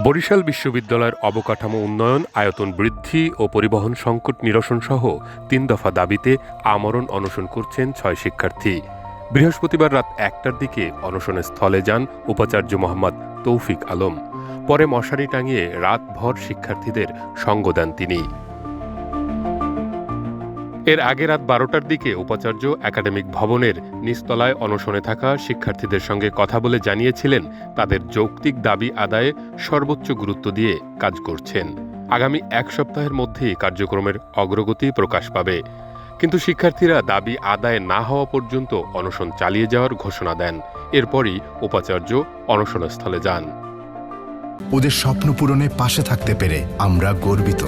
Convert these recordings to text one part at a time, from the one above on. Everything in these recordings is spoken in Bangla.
বরিশাল বিশ্ববিদ্যালয়ের অবকাঠামো উন্নয়ন, আয়তন বৃদ্ধি ও পরিবহন সংকট নিরসনসহ ৩ দফা দাবিতে আমরণ অনশন করছেন ৬ শিক্ষার্থী। বৃহস্পতিবার রাত ১টার দিকে অনশনের স্থলে যান উপাচার্য মোহাম্মদ তৌফিক আলম। পরে মশারি টাঙিয়ে রাতভর শিক্ষার্থীদের সঙ্গ দেন তিনি। এর আগে রাত ১২টার দিকে উপাচার্য একাডেমিক ভবনের নিচতলায় অনশনে থাকা শিক্ষার্থীদের সঙ্গে কথা বলে জানিয়েছিলেন তাদের যৌক্তিক দাবি আদায়ে সর্বোচ্চ গুরুত্ব দিয়ে কাজ করছেন। আগামী ১ সপ্তাহের মধ্যেই কার্যক্রমের অগ্রগতি প্রকাশ পাবে। কিন্তু শিক্ষার্থীরা দাবি আদায় না হওয়া পর্যন্ত অনশন চালিয়ে যাওয়ার ঘোষণা দেন। এরপরই উপাচার্য অনশনস্থলে যান। ওদের স্বপ্ন পূরণে পাশে থাকতে পেরে আমরা গর্বিত।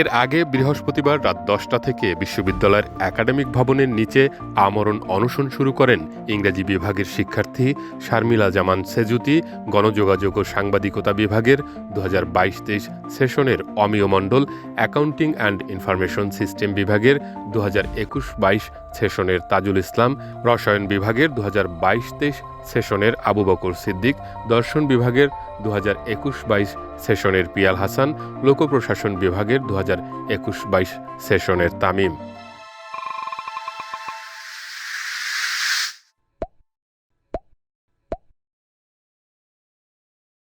এর আগে বৃহস্পতিবার রাত ১০টা থেকে বিশ্ববিদ্যালয়ের একাডেমিক ভবনের নিচে আমরণ অনশন শুরু করেন ইংরেজি বিভাগের শিক্ষার্থী শারমিলা জামান সেজুতি, গণযোগাযোগ ও সাংবাদিকতা বিভাগের ২০২২-২৩ সেশনের অমিয় মণ্ডল, অ্যাকাউন্টিং অ্যান্ড ইনফরমেশন সিস্টেম বিভাগের ২০২১-২২ সেশনের তাজুল ইসলাম, রসায়ন বিভাগের ২০২২-২৩ সেশনের আবু বকর সিদ্দিক, দর্শন বিভাগের ২০২১-২২ সেশনের পিয়াল হাসান, লোকপ্রশাসন বিভাগের ২০২১-২২ সেশনের তামিম।